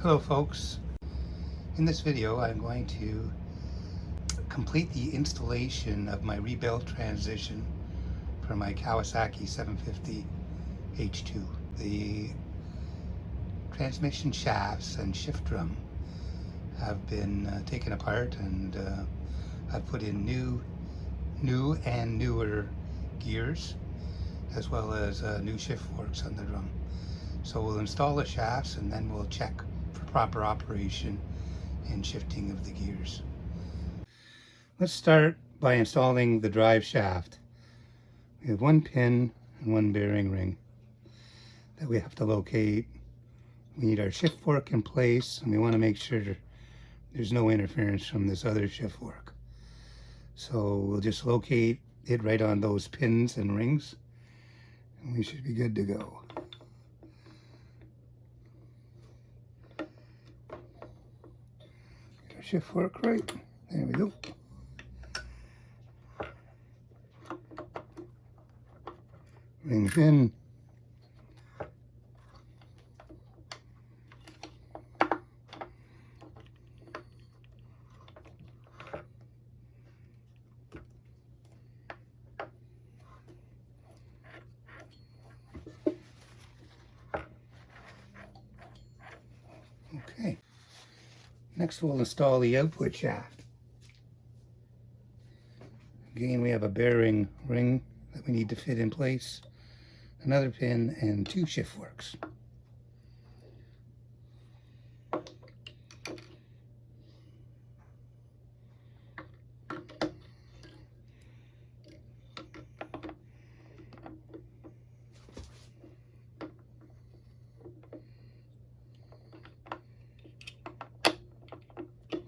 Hello folks, in this video I'm going to complete the installation of my rebuilt transition for my Kawasaki 750 H2. The transmission shafts and shift drum have been taken apart, and I've put in new and newer gears, as well as new shift forks on the drum. So we'll install the shafts and then we'll check for proper operation and shifting of the gears. Let's start by installing the drive shaft. We have one pin and one bearing ring that we have to locate. We need our shift fork in place, and we want to make sure there's no interference from this other shift fork. So we'll just locate it right on those pins and rings, and we should be good to go. Get our shift fork right. There we go. Ring pin. Okay. Next we'll install the output shaft. Again, we have a bearing ring that we need to fit in place, another pin, and two shift forks.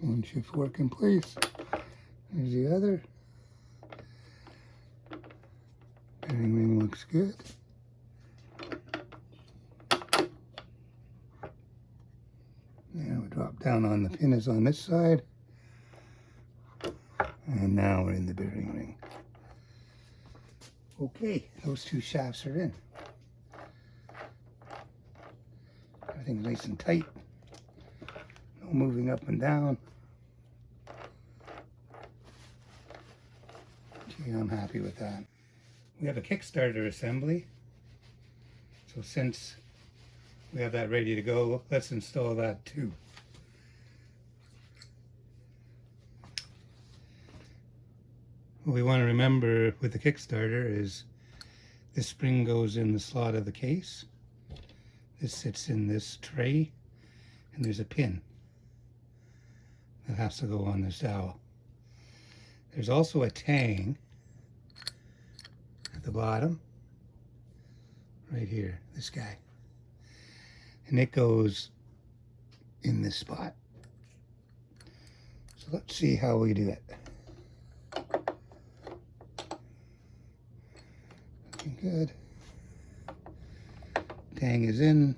One shift fork in place. There's the other. Bearing ring looks good. Now we drop down on the pin is on this side. And now we're in the bearing ring. Okay, those two shafts are in. Everything's nice and tight. No moving up and down. Gee, I'm happy with that. We have a Kickstarter assembly. So since we have that ready to go, let's install that too. What we want to remember with the Kickstarter is this spring goes in the slot of the case. This sits in this tray, and there's a pin that has to go on this dowel. There's also a tang at the bottom, right here, this guy. And it goes in this spot. So let's see how we do it. Looking good. Tang is in.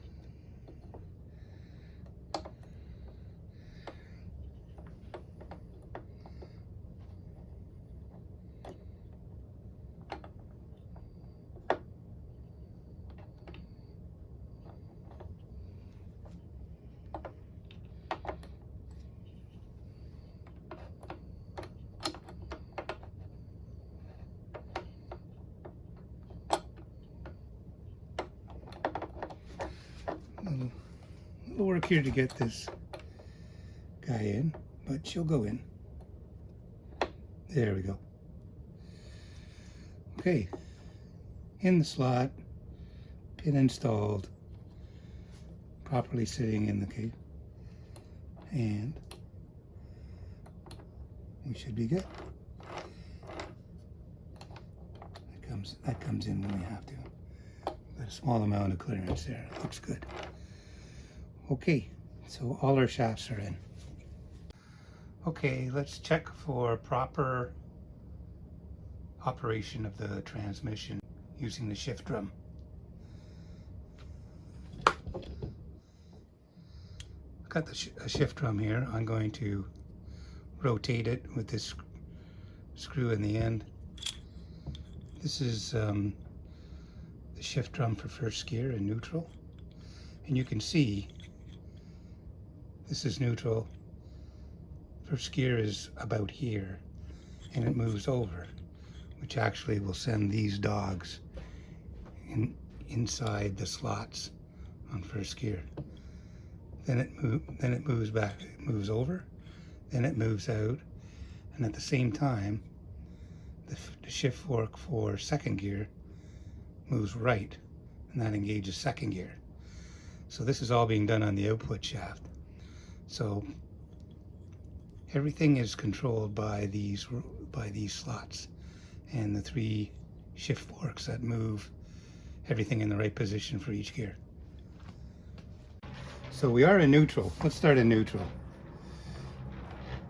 Little work here to get this guy in, but she'll go in. There we go. Okay, in the slot, pin installed, properly sitting in the case, and we should be good. That comes in when we have to. Got a small amount of clearance there. Looks good. Okay, so all our shafts are in. Okay, let's check for proper operation of the transmission using the shift drum. I've got a shift drum here. I'm going to rotate it with this screw in the end. This is the shift drum for first gear and neutral. And you can see This is neutral. First gear is about here, and it moves over, which actually will send these dogs inside the slots on first gear. Then it moves back. It moves over, then it moves out, and at the same time, the shift fork for second gear moves right, and that engages second gear. So this is all being done on the output shaft. So everything is controlled by these slots and the 3 shift forks that move everything in the right position for each gear. So we are in neutral. Let's start in neutral.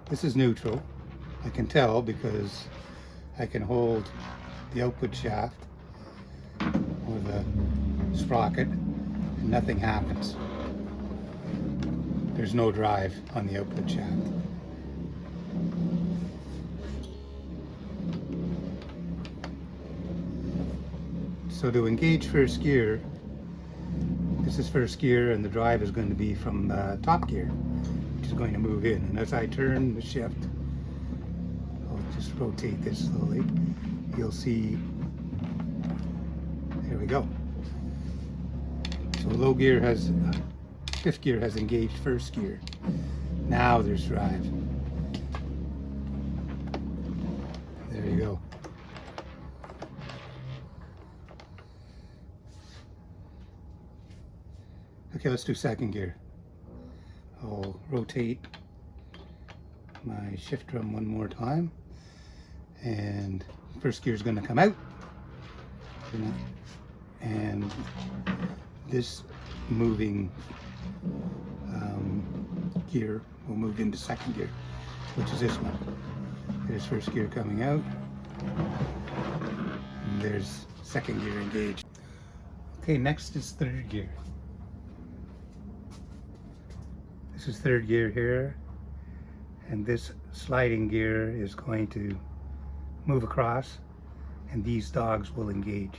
This is neutral. I can tell because I can hold the output shaft or the sprocket and nothing happens. There's no drive on the output shaft. So to engage first gear, this is first gear and the drive is going to be from top gear, which is going to move in. And as I turn the shift, I'll just rotate this slowly, you'll see, there we go. So low gear has, fifth gear has engaged first gear. Now there's drive. There you go. Okay, let's do second gear. I'll rotate my shift drum one more time, and first gear is going to come out, and this moving gear will move into second gear, which is this one. There's first gear coming out, and there's second gear engaged. Okay, next is third gear. This is third gear here, and this sliding gear is going to move across, and these dogs will engage.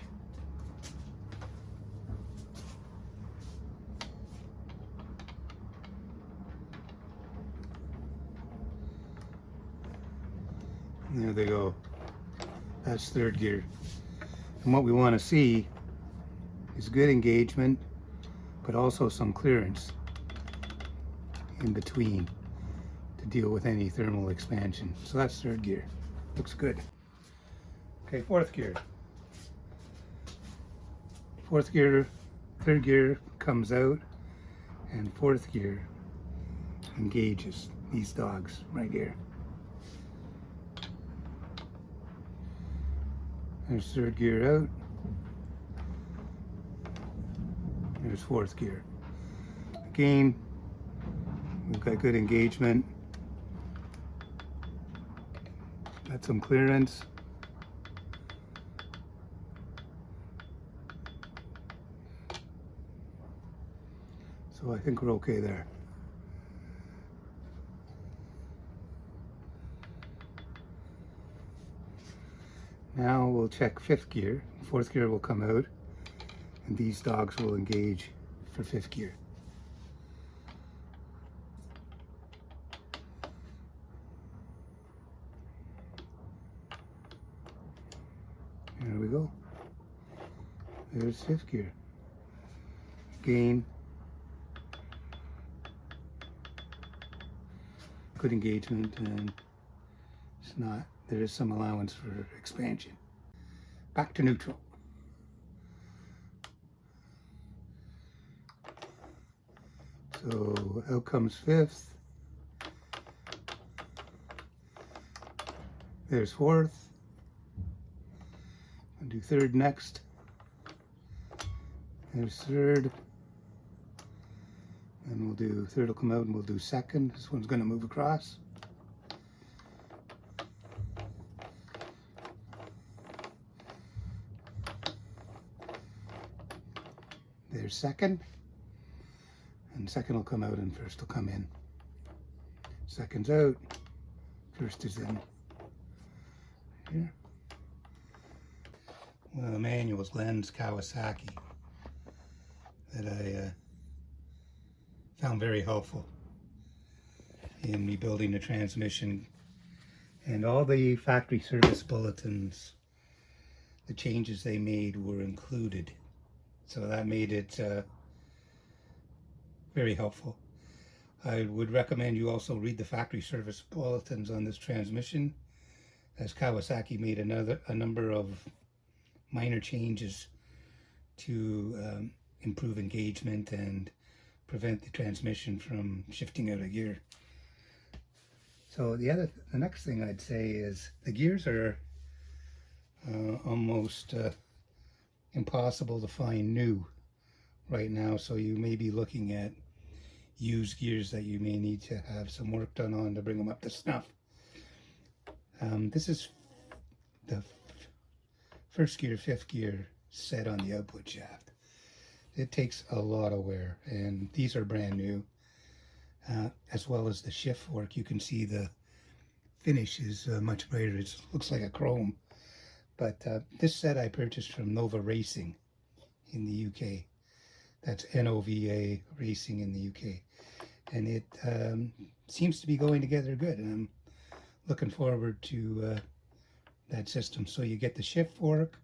And there they go. That's third gear. And what we want to see is good engagement, but also some clearance in between to deal with any thermal expansion. So that's third gear. Looks good. Okay, fourth gear. Fourth gear, third gear comes out, and fourth gear engages these dogs right here. There's third gear out. There's fourth gear. Again, we've got good engagement. Got some clearance. So I think we're okay there. Now we'll check fifth gear. Fourth gear will come out, and these dogs will engage for fifth gear. There we go. There's fifth gear. Again, good engagement, and it's not, there is some allowance for expansion. Back to neutral. So out comes fifth. There's fourth. I'll do third next. There's third. And we'll do, third will come out and we'll do second. This one's going to move across. There's second. And second will come out and first will come in. Second's out. First is in. Here. One of the manuals, Glenn's Kawasaki, that I found very helpful. in rebuilding the transmission, and all the factory service bulletins, the changes they made were included. So that made it very helpful. I would recommend you also read the factory service bulletins on this transmission, as Kawasaki made a number of minor changes to improve engagement and prevent the transmission from shifting out of gear. So the next thing I'd say is the gears are almost impossible to find new right now, so you may be looking at used gears that you may need to have some work done on to bring them up to snuff. This is the first gear, fifth gear set on the output shaft. It takes a lot of wear, and these are brand new, as well as the shift fork. You can see the finish is much brighter. It looks like a chrome. But this set I purchased from Nova Racing in the UK. That's NOVA Racing in the UK. And it seems to be going together good, and I'm looking forward to that system. So you get the shift fork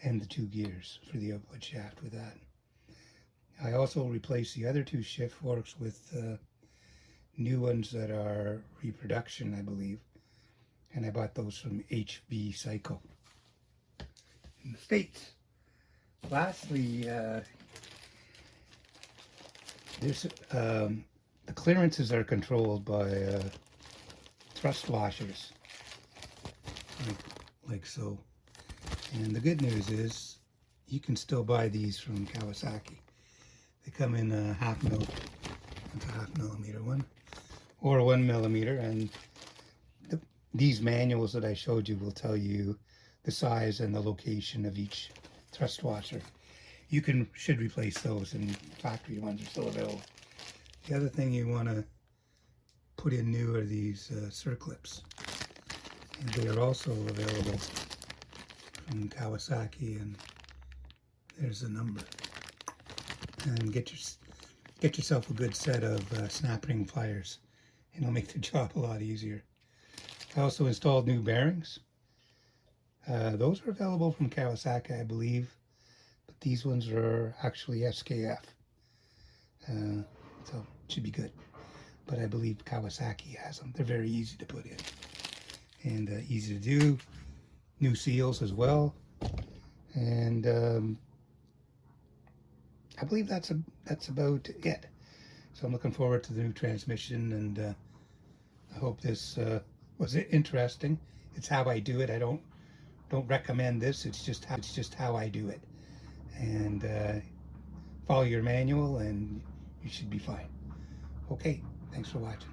and the two gears for the output shaft with that. I also replaced the other two shift forks with new ones that are reproduction, I believe. And I bought those from HB Cycle in the States. Lastly, the clearances are controlled by thrust washers, like so. And the good news is you can still buy these from Kawasaki. They come in a half millimeter one or 1 millimeter, and these manuals that I showed you will tell you the size and the location of each thrust washer. You should replace those, and factory ones are still available. The other thing you want to put in new are these circlips. And they are also available from Kawasaki, and there's the number. And get yourself a good set of snap ring pliers, and it'll make the job a lot easier. I also installed new bearings. Those are available from Kawasaki, I believe, but these ones are actually SKF. So it should be good. But I believe Kawasaki has them. They're very easy to put in and easy to do. New seals as well. And I believe that's about it. So I'm looking forward to the new transmission, and I hope this was interesting. It's how I do it. I don't recommend this. It's just how I do it. And follow your manual, and you should be fine. Okay, thanks for watching.